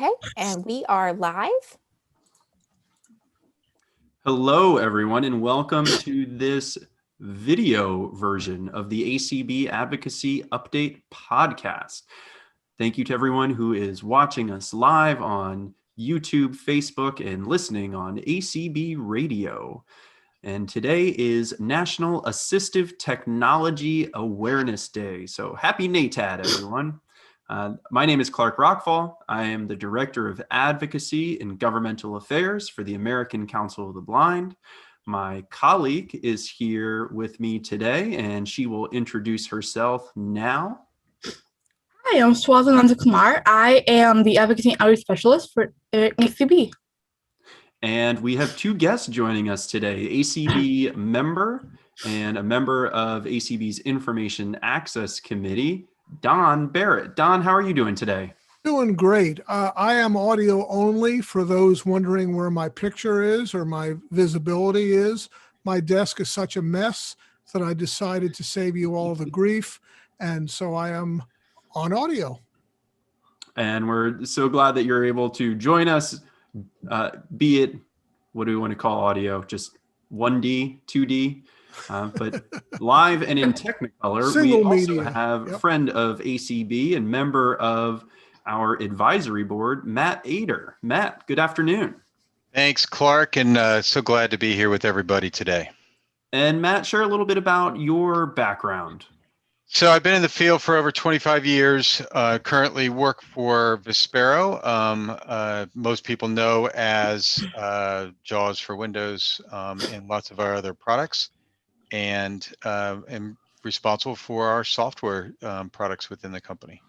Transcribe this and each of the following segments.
Okay, and we are live. Hello, everyone, and welcome to this video version of the ACB Advocacy Update podcast. Thank you to everyone who is watching us live on YouTube, Facebook, and listening on ACB Radio. And today is National Assistive Technology Awareness Day. So happy NATAD, everyone. My name is Clark Rachfal. I am the Director of Advocacy and Governmental Affairs for the American Council of the Blind. My colleague is here with me today, and she will introduce herself now. Hi, I'm Swatha Nandhakumar. I am the Advocacy and Outreach Specialist for ACB. And we have two guests joining us today, ACB Member and a member of ACB's Information Access Committee, Don Barrett. Don, how are you doing today? Doing great. I am audio only for those wondering where my picture is or my visibility is. My desk is such a mess that I decided to save you all the grief. And so I am on audio. And we're so glad that you're able to join us, be it, what do we want to call audio? Just 1D, 2D? But live and in Technicolor. Single we also media. have a friend of ACB and member of our advisory board, Matt Ater. Matt, good afternoon. Thanks, Clark, and so glad to be here with everybody today. And Matt, share a little bit about your background. So I've been in the field for over 25 years, currently work for Vispero. Most people know as JAWS for Windows and lots of our other products. And am responsible for our software products within the company.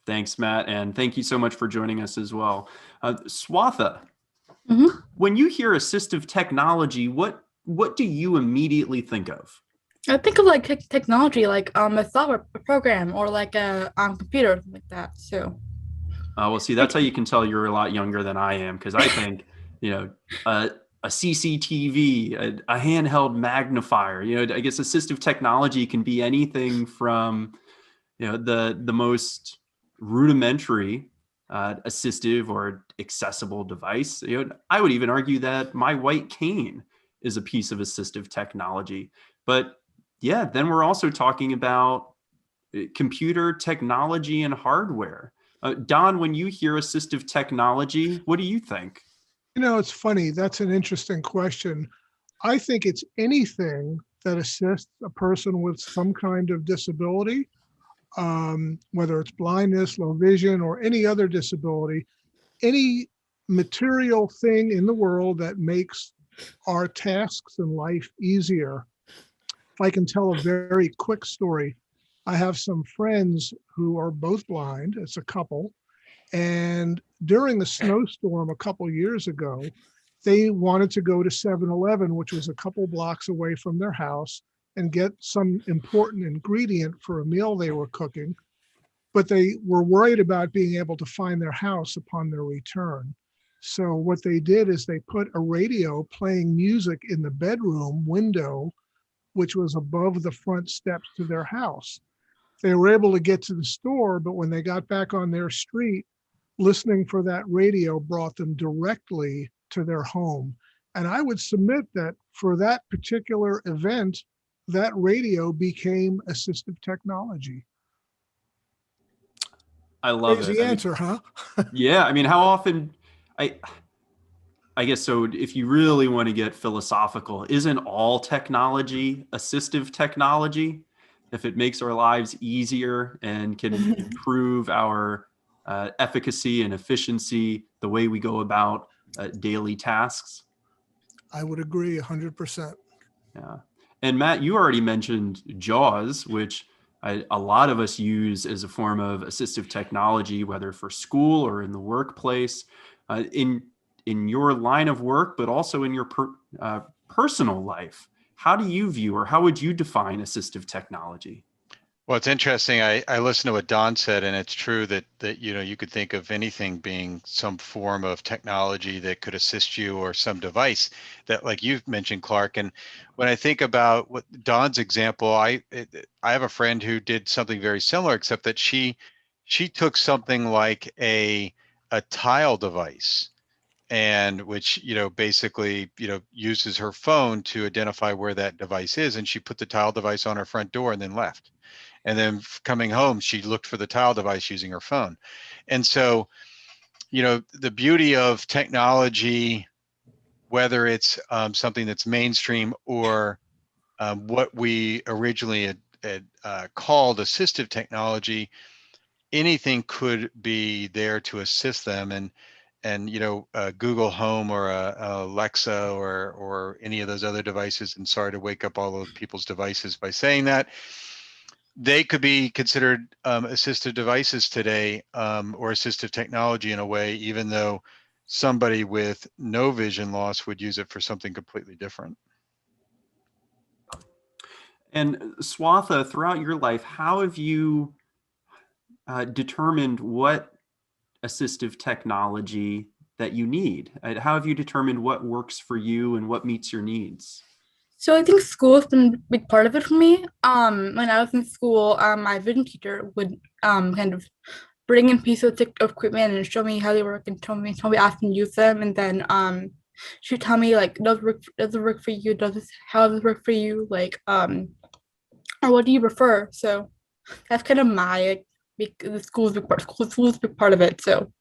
Thanks, Matt, and thank you so much for joining us as well. Swatha, when you hear assistive technology, what do you immediately think of? I think of like technology, like a software program or like a computer, something like that. So, well, see, that's how you can tell you're a lot younger than I am, because I think, a CCTV, a handheld magnifier. I guess assistive technology can be anything from, the most rudimentary assistive or accessible device. I would even argue that my white cane is a piece of assistive technology. But yeah, then we're also talking about computer technology and hardware. Don, when you hear assistive technology, what do you think? It's funny. That's an interesting question. I think it's anything that assists a person with some kind of disability, whether it's blindness, low vision, or any other disability, any material thing in the world that makes our tasks in life easier. If I can tell a very quick story, I have some friends who are both blind. It's a couple. And during the snowstorm a couple years ago, they wanted to go to 7-Eleven, which was a couple blocks away from their house, and get some important ingredient for a meal they were cooking. But they were worried about being able to find their house upon their return. So what they did is they put a radio playing music in the bedroom window, which was above the front steps to their house. They were able to get to the store, but when they got back on their street, listening for that radio brought them directly to their home. And I would submit that for that particular event, that radio became assistive technology. I love it. Crazy answer, huh? Yeah, I mean, how often, I guess so, if you really want to get philosophical, isn't all technology assistive technology? If it makes our lives easier and can improve our efficacy and efficiency, the way we go about daily tasks? I would agree 100%. Yeah. And Matt, you already mentioned JAWS, which a lot of us use as a form of assistive technology, whether for school or in the workplace, in your line of work, but also in your personal life. How do you view, or how would you define assistive technology? Well, it's interesting. I listened to what Don said, and it's true that you could think of anything being some form of technology that could assist you, or some device that, like you mentioned, Clark. And when I think about what Don's example, I have a friend who did something very similar, except that she she took something like a tile device, and which, basically, uses her phone to identify where that device is. And she put the tile device on her front door and then left. And then coming home, she looked for the tile device using her phone. And so, the beauty of technology, whether it's something that's mainstream or what we originally had called assistive technology, anything could be there to assist them. And Google Home or Alexa or any of those other devices, and sorry to wake up all of people's devices by saying that, they could be considered assistive devices today, or assistive technology in a way, even though somebody with no vision loss would use it for something completely different. And Swatha, throughout your life, how have you determined what assistive technology that you need? How have you determined what works for you and what meets your needs? So I think school has been a big part of it for me. When I was in school, my vision teacher would kind of bring in pieces of equipment and show me how they work, and tell me how to use them, and then she'd tell me like, does it work for you? How does it work for you? Like or what do you prefer? So that's kind of my the school's big part. School's a big part of it. So.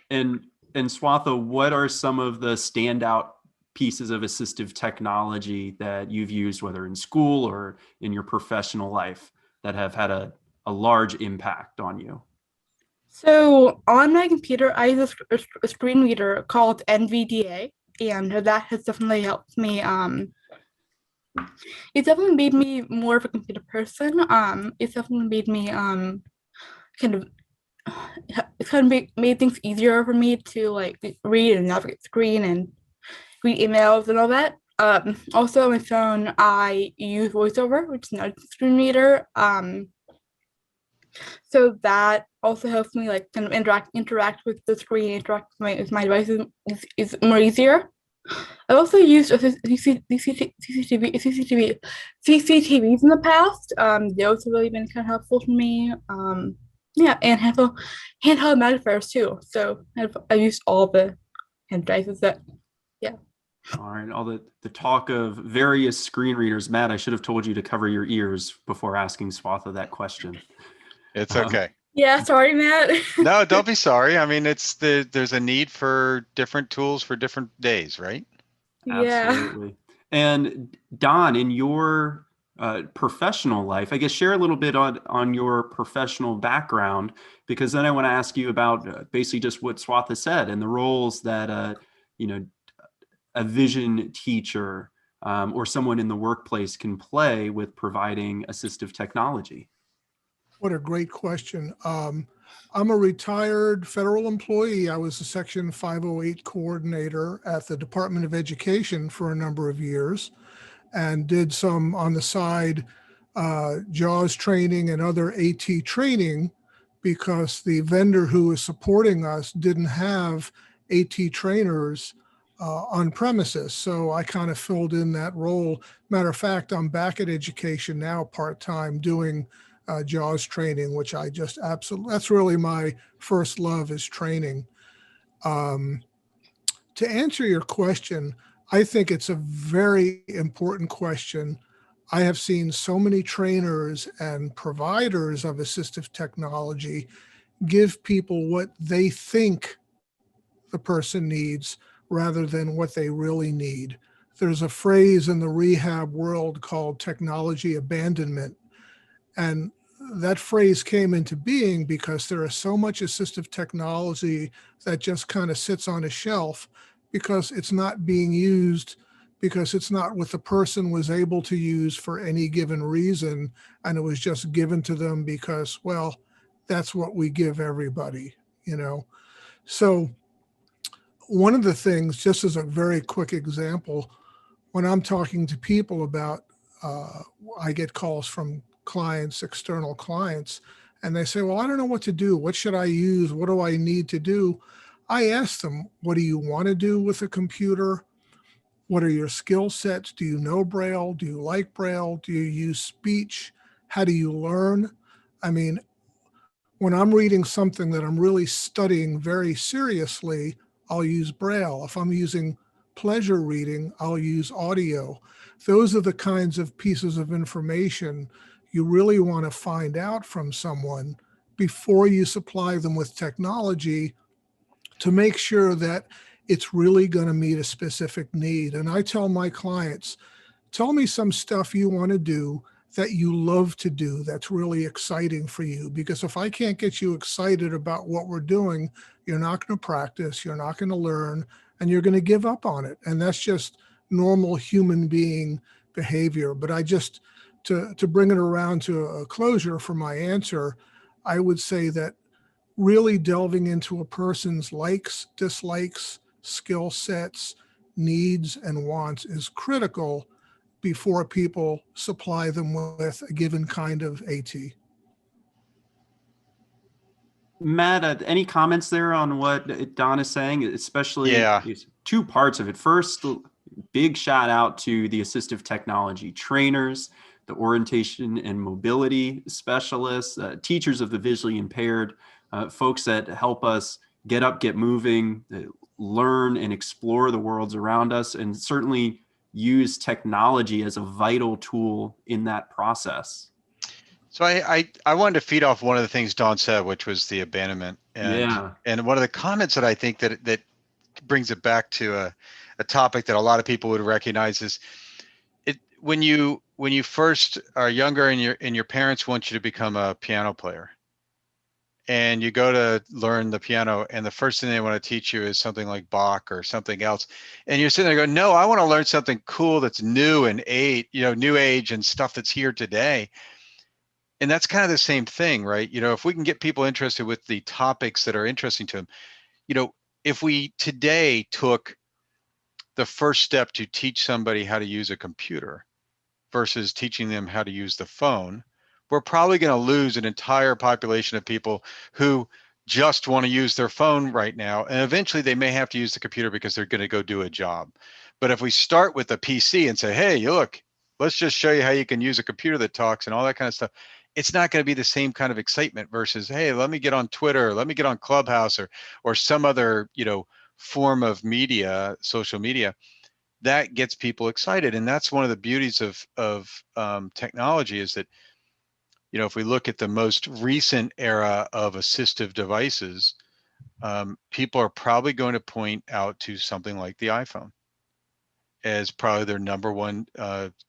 And Swatha, what are some of the standout pieces of assistive technology that you've used, whether in school or in your professional life, that have had a large impact on you? So on my computer, I use a screen reader called NVDA, and that has definitely helped me. It definitely made me more of a computer person. It's definitely made me kind of it's kind of made things easier for me to like read and navigate the screen and read emails and all that. Also on my phone, I use VoiceOver, which is not a screen reader. So that also helps me like kind of interact with the screen, interact with my devices is more easier. I also used CCTVs in the past. Those have really been kind of helpful for me. Yeah, and handheld magnifiers too. So I've used all the hand devices that, yeah. All right, all the talk of various screen readers. Matt, I should have told you to cover your ears before asking Swatha that question. It's okay. Yeah, sorry, Matt. No, don't be sorry. I mean, there's a need for different tools for different days, right? Yeah. Absolutely. And Don, in your professional life, I guess share a little bit on your professional background, because then I want to ask you about basically just what Swatha said and the roles that a vision teacher or someone in the workplace can play with providing assistive technology. What a great question. I'm a retired federal employee. I was a Section 508 coordinator at the Department of Education for a number of years, and did some on the side JAWS training and other AT training, because the vendor who was supporting us didn't have AT trainers on premises. So I kind of filled in that role. Matter of fact, I'm back at education now part-time doing JAWS training, which I just absolutely, that's really my first love, is training. To answer your question, I think it's a very important question. I have seen so many trainers and providers of assistive technology give people what they think the person needs rather than what they really need. There's a phrase in the rehab world called technology abandonment. And that phrase came into being because there is so much assistive technology that just kind of sits on a shelf because it's not being used, because it's not what the person was able to use for any given reason. And it was just given to them because, well, that's what we give everybody, So one of the things, just as a very quick example, when I'm talking to people about, I get calls from clients, external clients, and they say, well, I don't know what to do. What should I use? What do I need to do? I ask them, what do you want to do with a computer? What are your skill sets? Do you know Braille? Do you like Braille? Do you use speech? How do you learn? I mean, When I'm reading something that I'm really studying very seriously, I'll use Braille. If I'm using pleasure reading, I'll use audio. Those are the kinds of pieces of information you really want to find out from someone before you supply them with technology to make sure that it's really going to meet a specific need. And I tell my clients, tell me some stuff you want to do that you love to do that's really exciting for you. Because if I can't get you excited about what we're doing, you're not going to practice, you're not going to learn, and you're going to give up on it. And that's just normal human being behavior. But to bring it around to a closure for my answer, I would say that really delving into a person's likes, dislikes, skill sets, needs, and wants is critical before people supply them with a given kind of AT. Matt, any comments there on what Don is saying, especially Yeah. two parts of it? First, big shout out to the assistive technology trainers, the orientation and mobility specialists, teachers of the visually impaired, folks that help us get up, get moving, learn and explore the worlds around us, and certainly use technology as a vital tool in that process. So I wanted to feed off one of the things Don said, which was the abandonment. And one of the comments that I think that brings it back to a topic that a lot of people would recognize is when you first are younger and your parents want you to become a piano player, and you go to learn the piano, and the first thing they want to teach you is something like Bach or something else, and you're sitting there going, no, I want to learn something cool that's new and new age and stuff that's here today. And that's kind of the same thing, right? If we can get people interested with the topics that are interesting to them, if we today took the first step to teach somebody how to use a computer versus teaching them how to use the phone, we're probably going to lose an entire population of people who just want to use their phone right now. And eventually they may have to use the computer because they're going to go do a job. But if we start with a PC and say, hey, look, let's just show you how you can use a computer that talks and all that kind of stuff, it's not going to be the same kind of excitement versus, hey, let me get on Twitter, let me get on Clubhouse or some other, form of media, social media. That gets people excited. And that's one of the beauties of technology is that, if we look at the most recent era of assistive devices, people are probably going to point out to something like the iPhone as probably their number one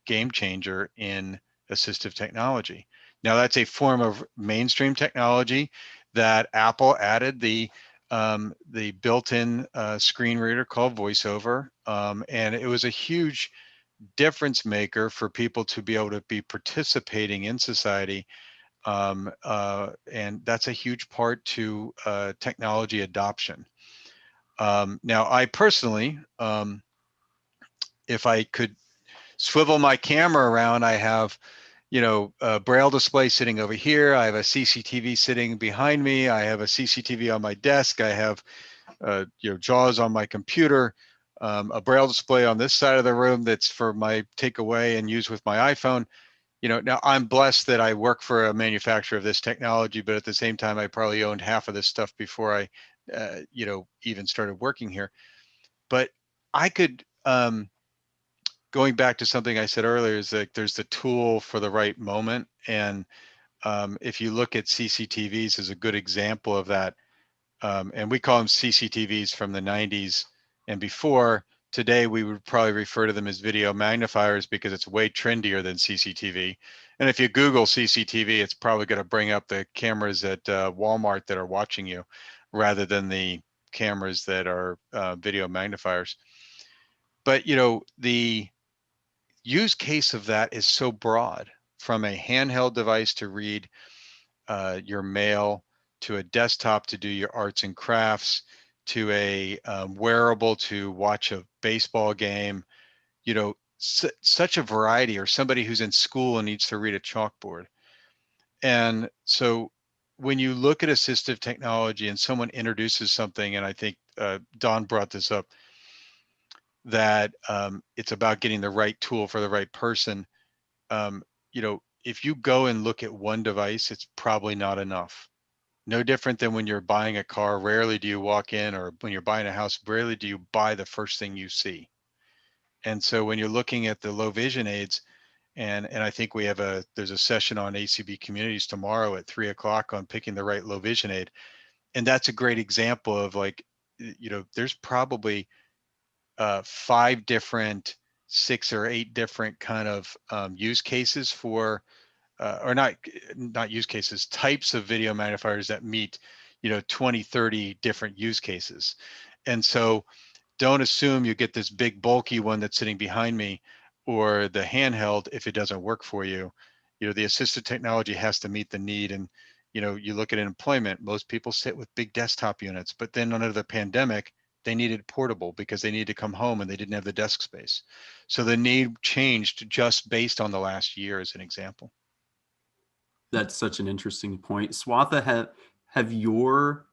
game changer in assistive technology. Now, that's a form of mainstream technology that Apple added the built-in screen reader called VoiceOver, and it was a huge difference maker for people to be able to be participating in society, and that's a huge part to technology adoption. Now, I personally, if I could swivel my camera around, I have a Braille display sitting over here. I have a CCTV sitting behind me. I have a CCTV on my desk. I have JAWS on my computer, a Braille display on this side of the room that's for my takeaway and use with my iPhone. Now I'm blessed that I work for a manufacturer of this technology, but at the same time, I probably owned half of this stuff before I, even started working here. But I could, going back to something I said earlier, is that there's the tool for the right moment. And if you look at CCTVs as a good example of that, and we call them CCTVs from the 90s and before. Today, we would probably refer to them as video magnifiers because it's way trendier than CCTV. And if you Google CCTV, it's probably going to bring up the cameras at Walmart that are watching you rather than the cameras that are video magnifiers. But, the use case of that is so broad, from a handheld device to read your mail, to a desktop to do your arts and crafts, to a wearable to watch a baseball game, such a variety, or somebody who's in school and needs to read a chalkboard. And so when you look at assistive technology and someone introduces something, and I think Don brought this up, that it's about getting the right tool for the right person. If you go and look at one device, it's probably not enough. No different than when you're buying a car. Rarely do you walk in, or when you're buying a house, rarely do you buy the first thing you see. And so when you're looking at the low vision aids, and I think there's a session on ACB communities tomorrow at 3 o'clock on picking the right low vision aid. And that's a great example of, like, there's probably 5 different, 6 or 8 different kind of use cases for, or not use cases, types of video magnifiers that meet, 20, 30 different use cases. And so don't assume you get this big bulky one that's sitting behind me, or the handheld, if it doesn't work for you. The assistive technology has to meet the need. And you look at employment, most people sit with big desktop units, but then under the pandemic, they needed portable because they needed to come home and they didn't have the desk space. So the need changed just based on the last year, as an example. That's such an interesting point. Swatha, have your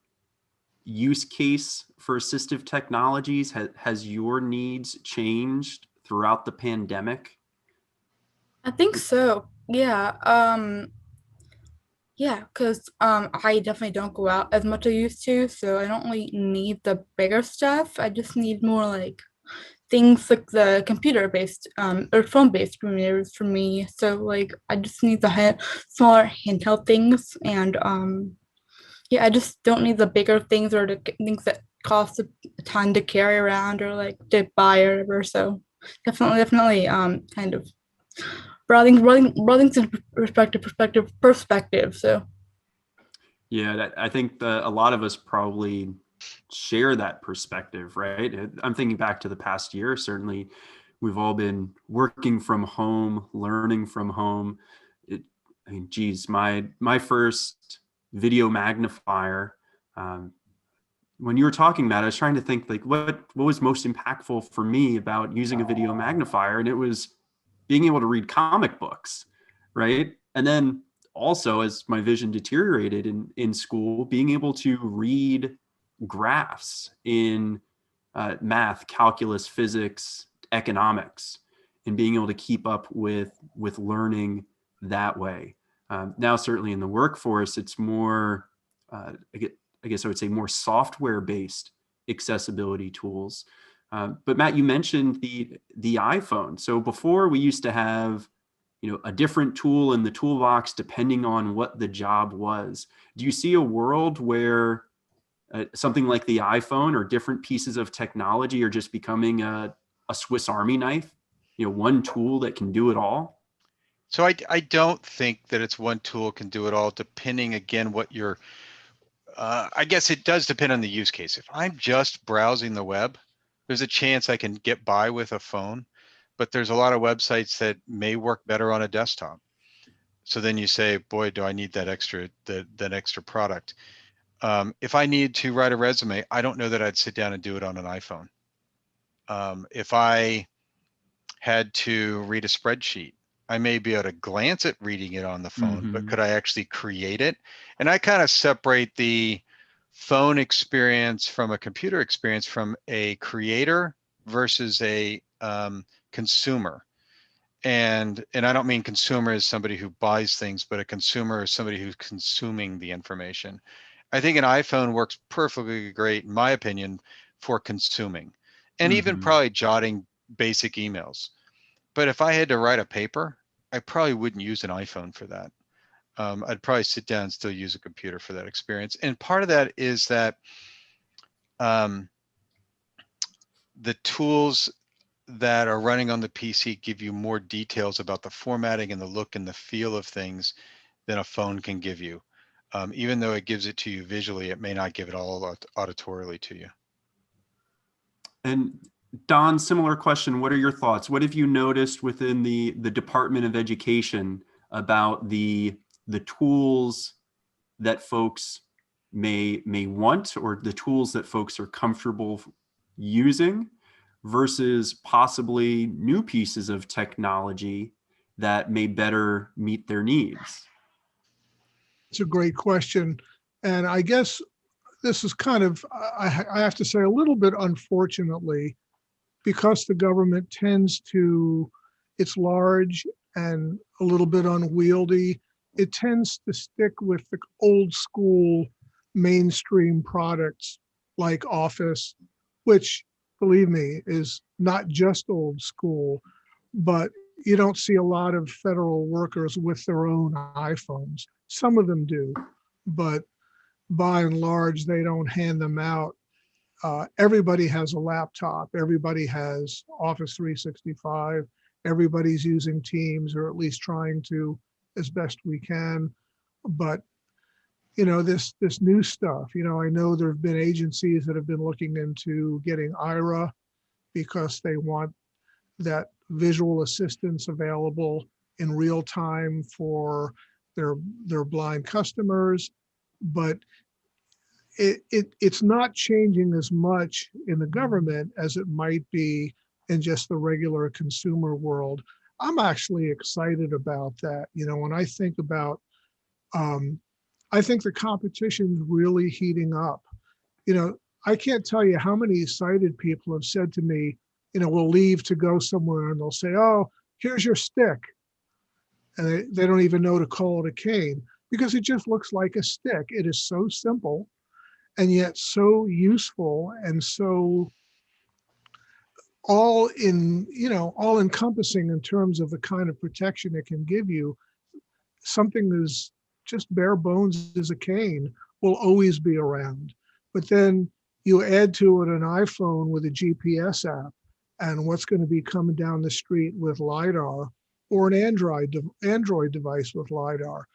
use case for assistive technologies, has your needs changed throughout the pandemic? I think so. Yeah. Yeah, because I definitely don't go out as much as I used to, so I don't really need the bigger stuff. I just need more like things like the computer-based or phone-based mirrors for me. So like I just need the smaller handheld things, and yeah, I just don't need the bigger things or the things that cost a ton to carry around or like to buy or whatever. So definitely kind of broadening to perspective. So Yeah, I think a lot of us probably share that perspective, right? I'm thinking back to the past year. Certainly, we've all been working from home, learning from home. I mean, geez, my first video magnifier. When you were talking about it, I was trying to think, like, what was most impactful for me about using a video magnifier, and it was being able to read comic books, right? And then also, as my vision deteriorated in school, being able to read graphs in math, calculus, physics, economics, and being able to keep up with learning that way. Now, certainly in the workforce, it's more, I guess I would say, more software-based accessibility tools. But Matt, you mentioned the iPhone. So before, we used to have, a different tool in the toolbox depending on what the job was. Do you see a world where something like the iPhone or different pieces of technology are just becoming a Swiss Army knife? One tool that can do it all? So I don't think that it's one tool can do it all, depending, again, what you're, I guess it does depend on the use case. If I'm just browsing the web, there's a chance I can get by with a phone, but there's a lot of websites that may work better on a desktop. So then you say, boy, do I need that extra product. If I need to write a resume, I don't know that I'd sit down and do it on an iPhone. If I had to read a spreadsheet, I may be able to glance at reading it on the phone, but could I actually create it? And I kind of separate the phone experience from a computer experience from a creator versus a consumer. And I don't mean consumer as somebody who buys things, but a consumer is somebody who's consuming the information. I think an iPhone works perfectly great, in my opinion, for consuming, and even probably jotting basic emails. But if I had to write a paper, I probably wouldn't use an iPhone for that. I'd probably sit down and still use a computer for that experience. And part of that is that the tools that are running on the PC give you more details about the formatting and the look and the feel of things than a phone can give you. Even though it gives it to you visually, it may not give it all auditorily to you. And Don, similar question. What are your thoughts? What have you noticed within the Department of Education about the tools that folks may want, or the tools that folks are comfortable using, versus possibly new pieces of technology that may better meet their needs? It's a great question. And I guess this is kind of, I have to say, a little bit unfortunately, because the government it's large and a little bit unwieldy, it tends to stick with the old school mainstream products like Office, which, believe me, is not just old school, but you don't see a lot of federal workers with their own iPhones. Some of them do, but by and large, they don't hand them out. Everybody has a laptop. Everybody has Office 365. Everybody's using Teams, or at least trying to as best we can. But this new stuff, I know there have been agencies that have been looking into getting IRA because they want that visual assistance available in real time for their blind customers. But it's not changing as much in the government as it might be in just the regular consumer world. I'm actually excited about that. When I think about, I think the competition's really heating up. I can't tell you how many sighted people have said to me, we'll leave to go somewhere and they'll say, oh, here's your stick. And they don't even know to call it a cane because it just looks like a stick. It is so simple and yet so useful and so all encompassing in terms of the kind of protection it can give you. Something that's just bare bones as a cane will always be around. But then you add to it an iPhone with a GPS app and what's going to be coming down the street with LiDAR, or an Android device with LiDAR.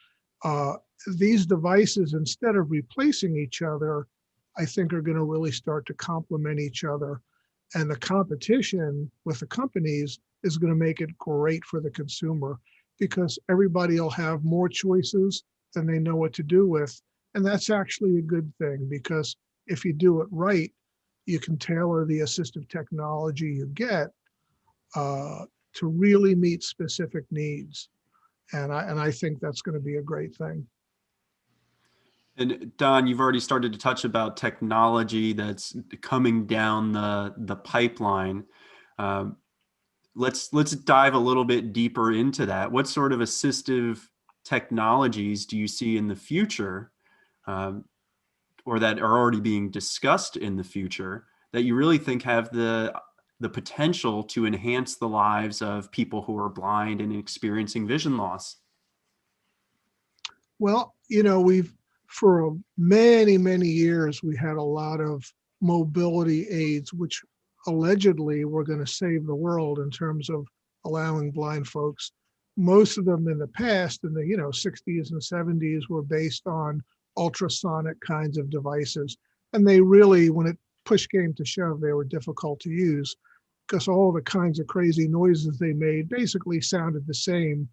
These devices, instead of replacing each other, I think are going to really start to complement each other. And the competition with the companies is going to make it great for the consumer because everybody will have more choices than they know what to do with. And that's actually a good thing because if you do it right, you can tailor the assistive technology you get to really meet specific needs. And I think that's going to be a great thing. And Don, you've already started to touch about technology that's coming down the pipeline. Let's dive a little bit deeper into that. What sort of assistive technologies do you see in the future, or that are already being discussed in the future, that you really think have the potential to enhance the lives of people who are blind and experiencing vision loss? Well, for many, many years, we had a lot of mobility aids, which allegedly were going to save the world in terms of allowing blind folks. Most of them in the past, in the 60s and 70s, were based on ultrasonic kinds of devices. And they really, when it push came to shove, they were difficult to use because all the kinds of crazy noises they made basically sounded the same.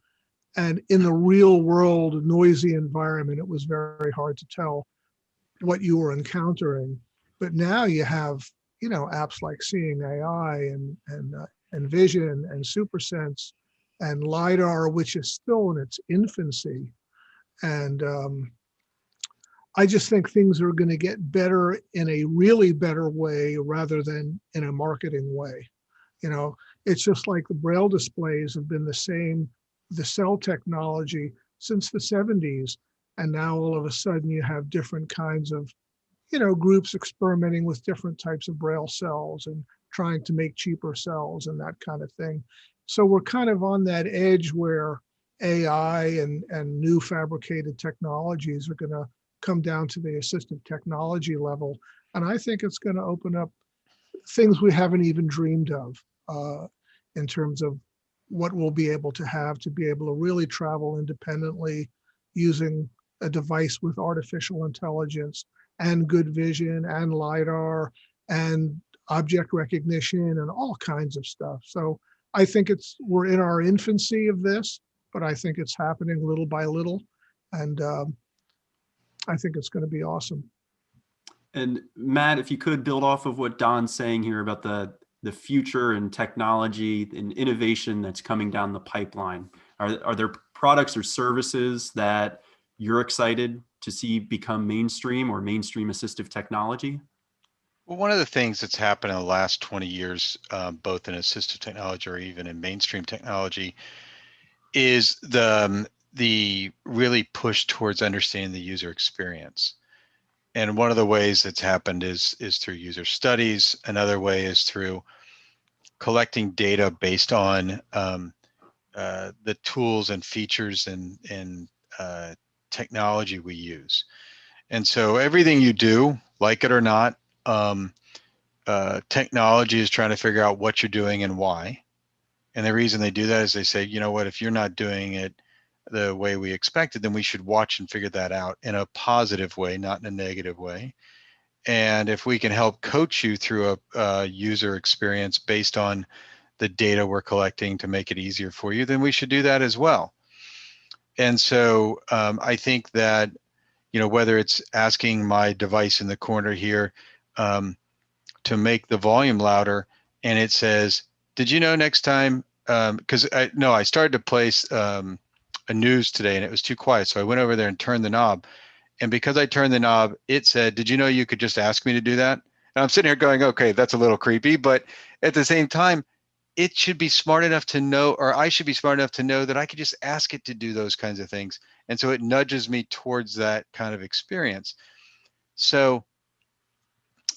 And in the real world, noisy environment, it was very hard to tell what you were encountering. But now you have, apps like Seeing AI and Vision and SuperSense and LiDAR, which is still in its infancy. And I just think things are going to get better in a really better way rather than in a marketing way. It's just like the Braille displays have been the same, the cell technology since the 70s. And now all of a sudden you have different kinds of, groups experimenting with different types of Braille cells and trying to make cheaper cells and that kind of thing. So we're kind of on that edge where AI and new fabricated technologies are going to come down to the assistive technology level. And I think it's going to open up things we haven't even dreamed of in terms of what we'll be able to be able to really travel independently using a device with artificial intelligence and good vision and LiDAR and object recognition and all kinds of stuff. So I think we're in our infancy of this, but I think it's happening little by little. And I think it's going to be awesome. And Matt, if you could build off of what Don's saying here about the future and technology and innovation that's coming down the pipeline, are there products or services that you're excited to see become mainstream or mainstream assistive technology? Well, one of the things that's happened in the last 20 years, both in assistive technology or even in mainstream technology, is the really push towards understanding the user experience. And one of the ways that's happened is through user studies. Another way is through collecting data based on the tools and features and technology we use. And so everything you do, like it or not, technology is trying to figure out what you're doing and why. And the reason they do that is they say, you know what, if you're not doing it the way we expected, then we should watch and figure that out in a positive way, not in a negative way. And if we can help coach you through a user experience based on the data we're collecting to make it easier for you, then we should do that as well. And so I think that, you know, whether it's asking my device in the corner here to make the volume louder, and it says, did you know next time, because I started to place a news today and it was too quiet. So I went over there and turned the knob. And because I turned the knob, it said, did you know you could just ask me to do that? And I'm sitting here going, okay, that's a little creepy. But at the same time, it should be smart enough to know, or I should be smart enough to know that I could just ask it to do those kinds of things. And so it nudges me towards that kind of experience. So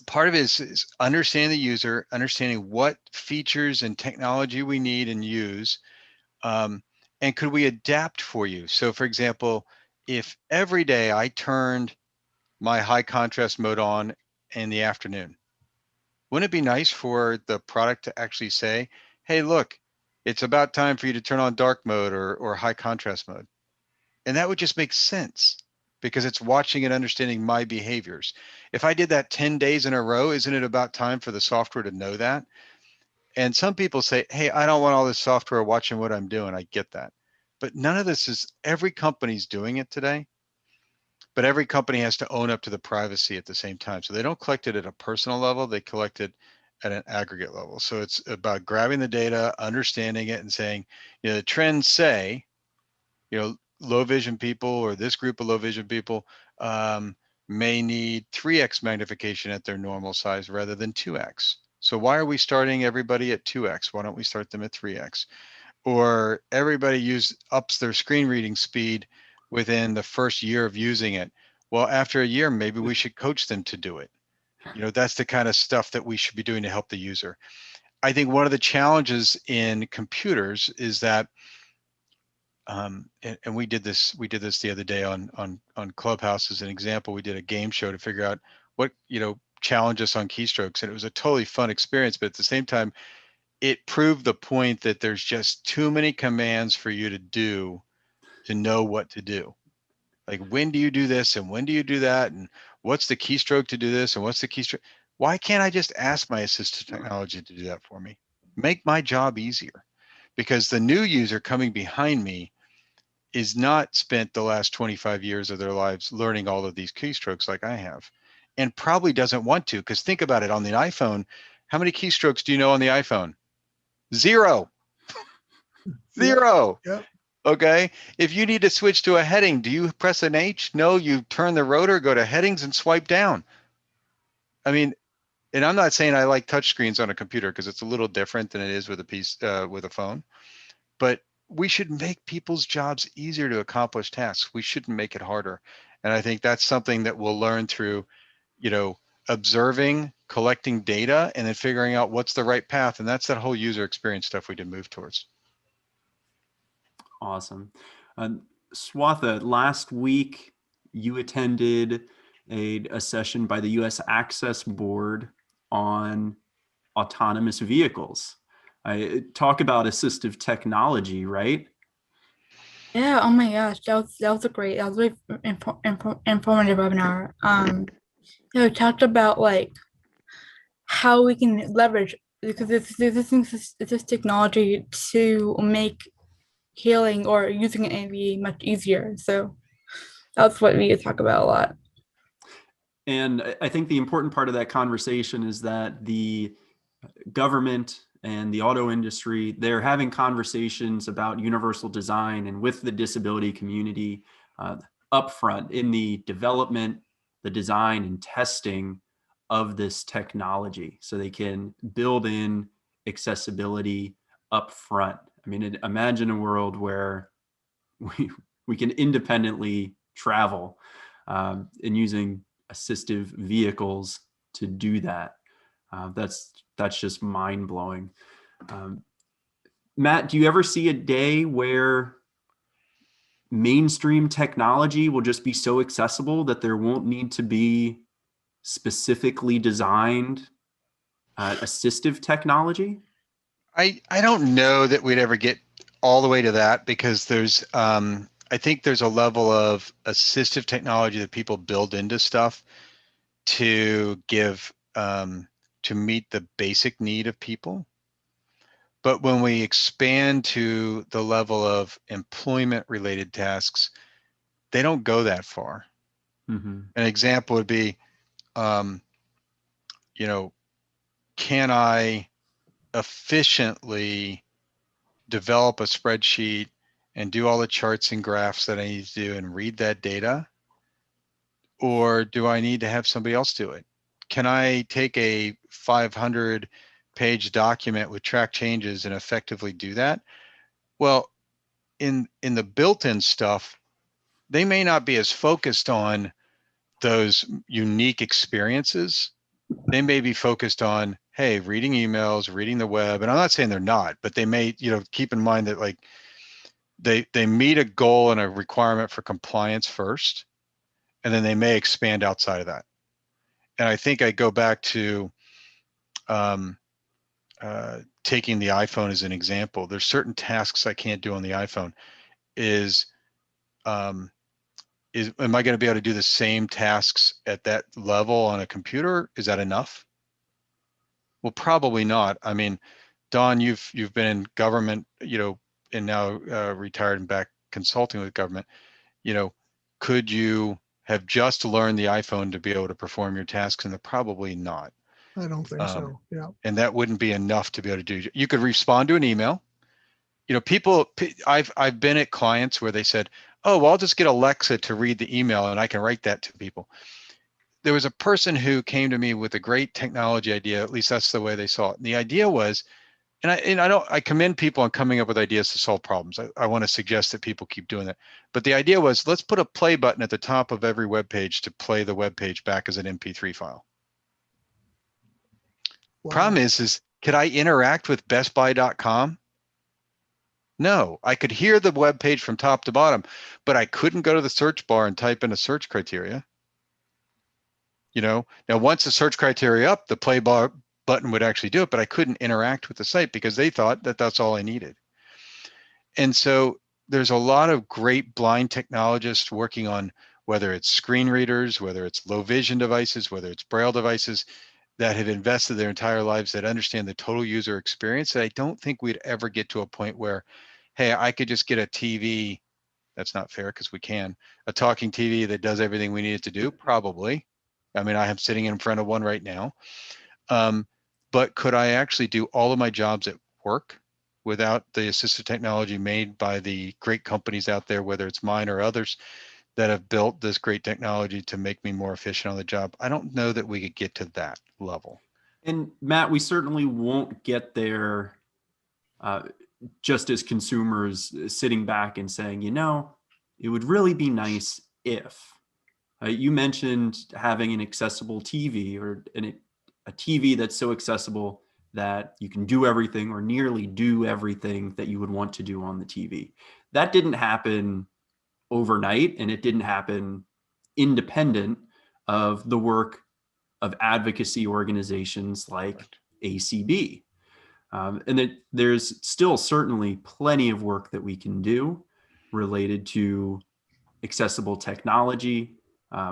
part of it is understanding the user, understanding what features and technology we need and use, and could we adapt for you? So for example, if every day I turned my high contrast mode on in the afternoon, wouldn't it be nice for the product to actually say, hey, look, it's about time for you to turn on dark mode or high contrast mode? And that would just make sense because it's watching and understanding my behaviors. If I did that 10 days in a row, isn't it about time for the software to know that? And some people say, hey, I don't want all this software watching what I'm doing. I get that. But none of this is, every company's doing it today, but every company has to own up to the privacy at the same time. So they don't collect it at a personal level, they collect it at an aggregate level. So it's about grabbing the data, understanding it, and saying, you know, the trends say, you know, low vision people or this group of low vision people may need 3x magnification at their normal size rather than 2x. So why are we starting everybody at 2x? Why don't we start them at 3x? Or everybody ups their screen reading speed within the first year of using it. Well, after a year, maybe we should coach them to do it. You know, that's the kind of stuff that we should be doing to help the user. I think one of the challenges in computers is that and we did this the other day on Clubhouse as an example. We did a game show to figure out what, you know, challenge us on keystrokes, and it was a totally fun experience. But at the same time, it proved the point that there's just too many commands for you to do to know what to do. Like, when do you do this and when do you do that, and what's the keystroke to do this and what's the keystroke? Why can't I just ask my assistive technology to do that for me? Make my job easier, because the new user coming behind me is not spent the last 25 years of their lives learning all of these keystrokes like I have, and probably doesn't want to. Because think about it, on the iPhone, how many keystrokes do you know on the iPhone? Zero. Zero. Yep. Okay. If you need to switch to a heading, do you press an H? No, you turn the rotor, go to headings, and swipe down. I mean, and I'm not saying I like touchscreens on a computer because it's a little different than it is with a piece with a phone, but we should make people's jobs easier to accomplish tasks. We shouldn't make it harder. And I think that's something that we'll learn through, you know, observing, collecting data, and then figuring out what's the right path. And that's that whole user experience stuff we did move towards. Awesome. Swatha, last week you attended a session by the U.S. Access Board on autonomous vehicles. I talk about assistive technology, right? Yeah, oh my gosh, that was a really informative webinar. We talked about like how we can leverage, because this technology to make healing or using an AV much easier. So that's what we talk about a lot. And I think the important part of that conversation is that the government and the auto industry, they're having conversations about universal design and with the disability community upfront in the development, the design, and testing of this technology, so they can build in accessibility upfront. I mean, imagine a world where we can independently travel and using assistive vehicles to do that. That's just mind blowing. Matt, do you ever see a day where mainstream technology will just be so accessible that there won't need to be specifically designed assistive technology? I don't know that we'd ever get all the way to that, because there's I think there's a level of assistive technology that people build into stuff to give to meet the basic need of people. But when we expand to the level of employment related tasks, they don't go that far. Mm-hmm. An example would be, you know, can I efficiently develop a spreadsheet and do all the charts and graphs that I need to do and read that data? Or do I need to have somebody else do it? Can I take a 500-page document with track changes and effectively do that? Well, in the built-in stuff, they may not be as focused on those unique experiences. They may be focused on, hey, reading emails, reading the web. And I'm not saying they're not, but they may, keep in mind that like they meet a goal and a requirement for compliance first, and then they may expand outside of that. And I think I go back to taking the iPhone as an example. There's certain tasks I can't do on the iPhone. Am I going to be able to do the same tasks at that level on a computer? Is that enough? Well, probably not. I mean, Don, you've been in government, and now retired and back consulting with government. Could you have just learned the iPhone to be able to perform your tasks? And probably not. I don't think so. Yeah. And that wouldn't be enough to be able to do. You could respond to an email. I've been at clients where they said, oh, well, I'll just get Alexa to read the email and I can write that to people. There was a person who came to me with a great technology idea. At least that's the way they saw it. And the idea was, I commend people on coming up with ideas to solve problems. I want to suggest that people keep doing that. But the idea was, let's put a play button at the top of every web page to play the web page back as an MP3 file. Wow. Problem is could I interact with bestbuy.com? No, I could hear the web page from top to bottom, but I couldn't go to the search bar and type in a search criteria. Now once the search criteria up, the play bar button would actually do it, but I couldn't interact with the site because they thought that that's all I needed. And so there's a lot of great blind technologists working on whether it's screen readers, whether it's low vision devices, whether it's Braille devices, that have invested their entire lives that understand the total user experience. That I don't think we'd ever get to a point where, hey, I could just get a TV. That's not fair because we can. A talking TV that does everything we need it to do, probably. I mean, I am sitting in front of one right now. But could I actually do all of my jobs at work without the assistive technology made by the great companies out there, whether it's mine or others that have built this great technology to make me more efficient on the job? I don't know that we could get to that level. And Matt, we certainly won't get there just as consumers sitting back and saying, it would really be nice if. You mentioned having an accessible TV or a TV that's so accessible that you can do everything or nearly do everything that you would want to do on the TV. That didn't happen overnight, and it didn't happen independent of the work of advocacy organizations like ACB. And there's still certainly plenty of work that we can do related to accessible technology,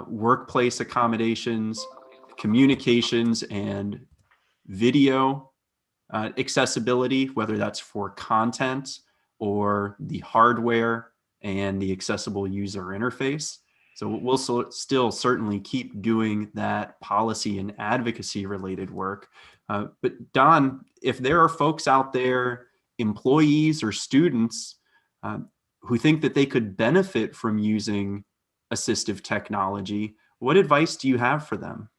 workplace accommodations, communications, and video accessibility, whether that's for content or the hardware and the accessible user interface. So we'll still certainly keep doing that policy and advocacy related work. But Don, if there are folks out there, employees or students who think that they could benefit from using assistive technology, what advice do you have for them?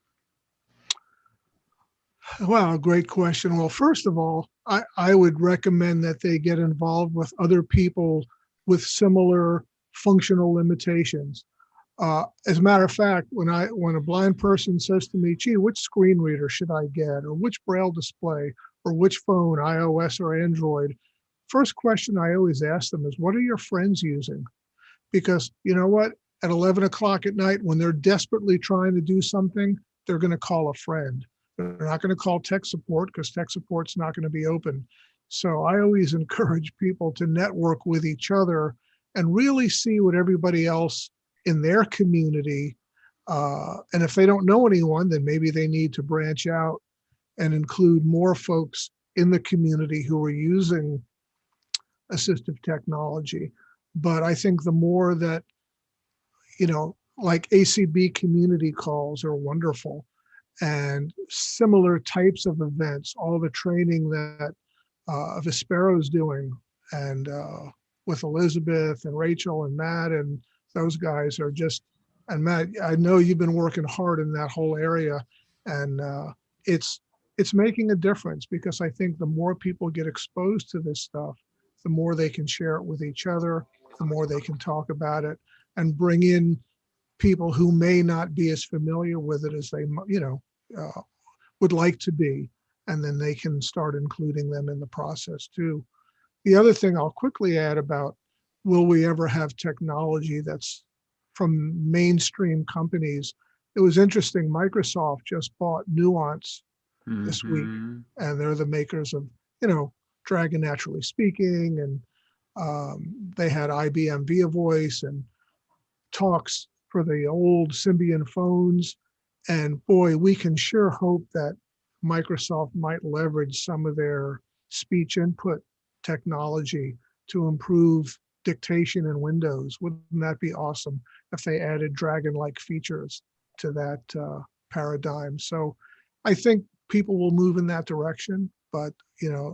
Wow, great question. Well, first of all, I would recommend that they get involved with other people with similar functional limitations. As a matter of fact, when a blind person says to me, gee, which screen reader should I get, or which braille display, or which phone, iOS or Android, first question I always ask them is, what are your friends using? Because you know what? At 11 o'clock at night, when they're desperately trying to do something, they're going to call a friend. They're not going to call tech support because tech support's not going to be open. So I always encourage people to network with each other and really see what everybody else in their community. And if they don't know anyone, then maybe they need to branch out and include more folks in the community who are using assistive technology. But I think the more that, like ACB community calls are wonderful, and similar types of events, all the training that Vispero is doing, and with Elizabeth and Rachel and Matt, and those guys are just, and Matt, I know you've been working hard in that whole area, and it's making a difference, because I think the more people get exposed to this stuff, the more they can share it with each other, the more they can talk about it and bring in people who may not be as familiar with it as they, would like to be. And then they can start including them in the process too. The other thing I'll quickly add about, will we ever have technology that's from mainstream companies? It was interesting, Microsoft just bought Nuance this week, Mhm. and they're the makers of, Dragon Naturally Speaking, and they had IBM Via Voice and talks for the old Symbian phones. And boy, we can sure hope that Microsoft might leverage some of their speech input technology to improve dictation in Windows. Wouldn't that be awesome if they added Dragon-like features to that paradigm? So I think people will move in that direction, but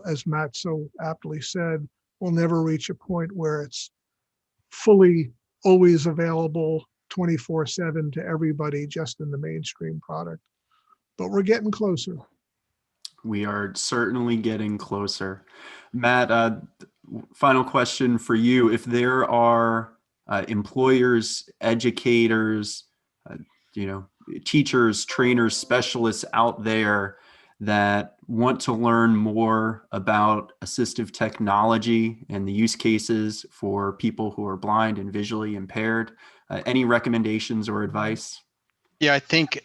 as Matt so aptly said, we'll never reach a point where it's fully always available 24/7 to everybody just in the mainstream product. But we're getting closer. We are certainly getting closer. Matt, final question for you. If there are employers, educators, uh, teachers, trainers, specialists out there that want to learn more about assistive technology and the use cases for people who are blind and visually impaired, any recommendations or advice? Yeah, I think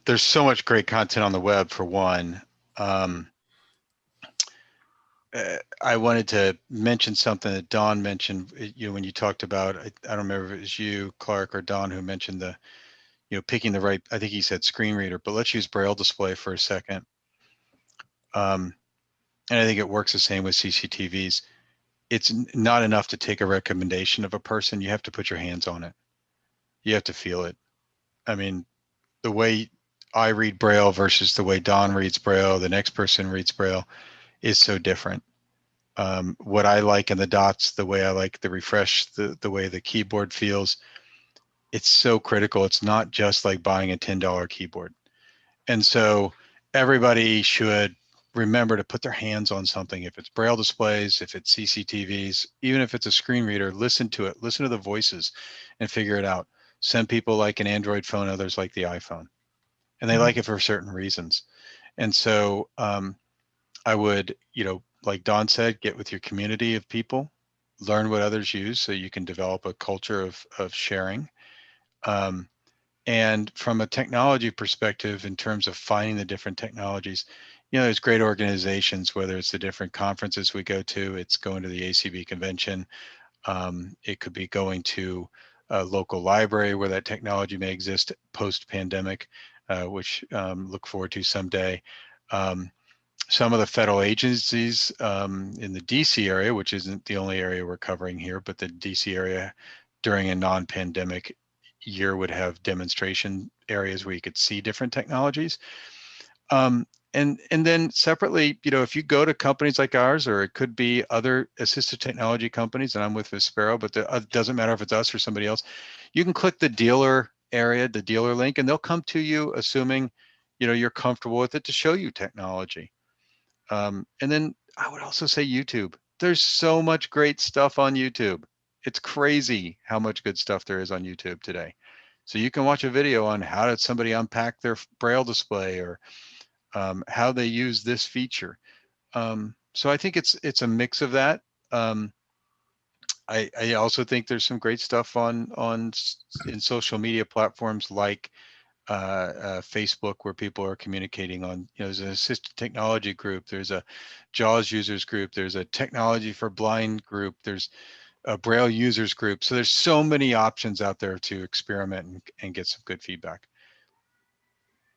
there's so much great content on the web, for one. I wanted to mention something that Don mentioned, when you talked about, I don't remember if it was you, Clark, or Don, who mentioned the, picking the right, I think he said screen reader, but let's use Braille display for a second. And I think it works the same with CCTVs. It's not enough to take a recommendation of a person. You have to put your hands on it. You have to feel it. I mean, the way I read Braille versus the way Don reads Braille, the next person reads Braille, is so different. What I like in the dots, the way I like the refresh, the way the keyboard feels, it's so critical. It's not just like buying a $10 keyboard. And so everybody should remember to put their hands on something. If it's Braille displays, if it's CCTVs, even if it's a screen reader, listen to it, listen to the voices and figure it out. Some people like an Android phone, others like the iPhone, and they like it for certain reasons. And so I would, like Don said, get with your community of people, learn what others use so you can develop a culture of sharing. And from a technology perspective, in terms of finding the different technologies, there's great organizations, whether it's the different conferences we go to, it's going to the ACB convention. It could be going to a local library where that technology may exist post-pandemic, which look forward to someday. Some of the federal agencies in the DC area, which isn't the only area we're covering here, but the DC area during a non-pandemic year would have demonstration areas where you could see different technologies. And then separately, if you go to companies like ours, or it could be other assistive technology companies, and I'm with Vispero, but it doesn't matter if it's us or somebody else, you can click the dealer area, the dealer link, and they'll come to you, assuming you're comfortable with it, to show you technology. And then I would also say YouTube. There's so much great stuff on YouTube. It's crazy how much good stuff there is on YouTube today. So you can watch a video on how did somebody unpack their Braille display, or how they use this feature. So I think it's a mix of that. I also think there's some great stuff in social media platforms like Facebook, where people are communicating on, there's an assistive technology group, there's a JAWS users group, there's a technology for blind group, there's a Braille users group. So there's so many options out there to experiment and get some good feedback.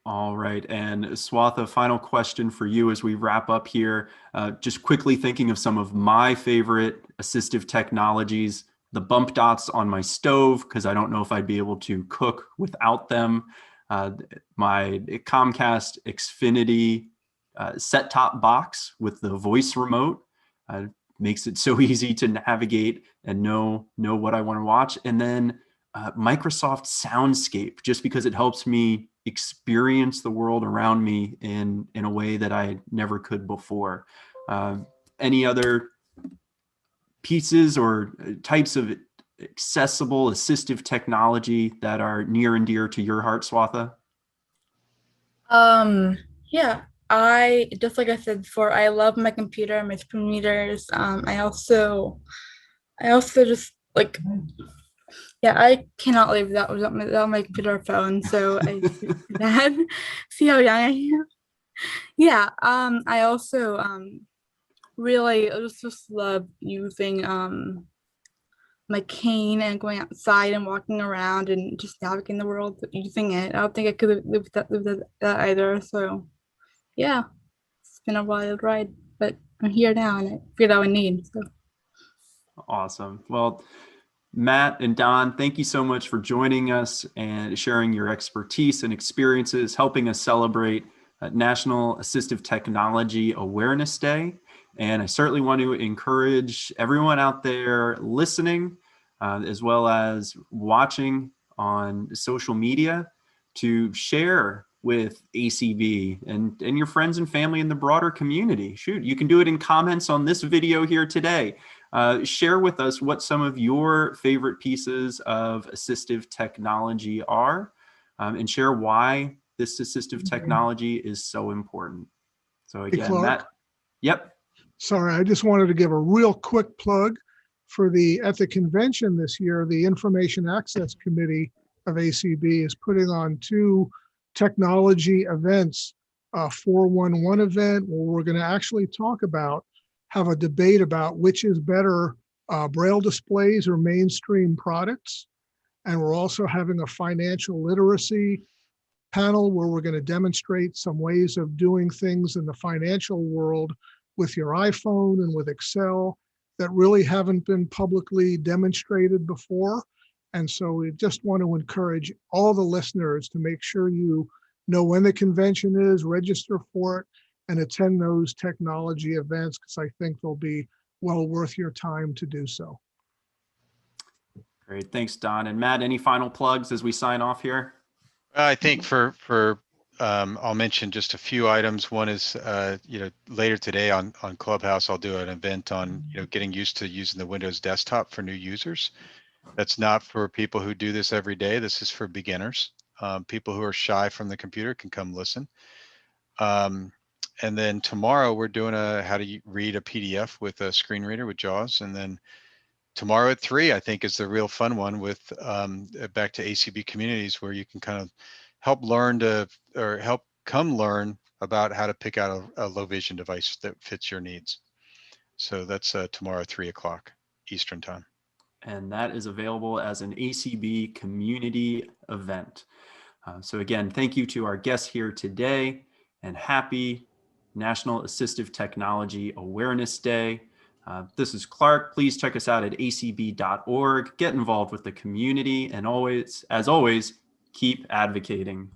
All right. And Swatha, final question for you as we wrap up here. Just quickly thinking of some of my favorite assistive technologies, the bump dots on my stove, because I don't know if I'd be able to cook without them. My Comcast Xfinity set-top box with the voice remote makes it so easy to navigate and know what I want to watch. And then Microsoft Soundscape, just because it helps me experience the world around me in a way that I never could before. Any other pieces or types of accessible assistive technology that are near and dear to your heart, Swatha? Yeah, I just like I said before, I love my computer, my screen readers. I also just like, yeah, I cannot live without my computer or phone. So I that see how young I am. Yeah. I also really just love using my cane and going outside and walking around and just navigating the world using it. I don't think I could live without that either. So yeah, it's been a wild ride, but I'm here now and I figured out what I need. So Awesome. Well, Matt and Don, thank you so much for joining us and sharing your expertise and experiences, helping us celebrate National Assistive Technology Awareness Day. And I certainly want to encourage everyone out there listening, as well as watching on social media, to share with ACB and your friends and family in the broader community. Shoot, you can do it in comments on this video here today. Share with us what some of your favorite pieces of assistive technology are, and share why this assistive technology is so important. So Hey, again, Clark. Matt, yep. Sorry, I just wanted to give a real quick plug for at the convention this year. The Information Access Committee of ACB is putting on 2 technology events, a 411 event where we're going to actually have a debate about which is better, Braille displays or mainstream products. And we're also having a financial literacy panel where we're going to demonstrate some ways of doing things in the financial world with your iPhone and with Excel that really haven't been publicly demonstrated before. And so we just want to encourage all the listeners to make sure you know when the convention is, register for it, and attend those technology events, because I think they'll be well worth your time to do so. Great, thanks, Don. And Matt, any final plugs as we sign off here? I think I'll mention just a few items. One is, later today on Clubhouse, I'll do an event on, getting used to using the Windows desktop for new users. That's not for people who do this every day. This is for beginners. People who are shy from the computer can come listen. And then tomorrow we're doing how to read a PDF with a screen reader with JAWS. And then tomorrow at 3, I think, is the real fun one with back to ACB communities, where you can kind of help learn about how to pick out a low vision device that fits your needs. So that's tomorrow, 3 o'clock Eastern time. And that is available as an ACB community event. So again, thank you to our guests here today, and happy National Assistive Technology Awareness Day. This is Clark. Please check us out at acb.org. Get involved with the community, and as always, keep advocating.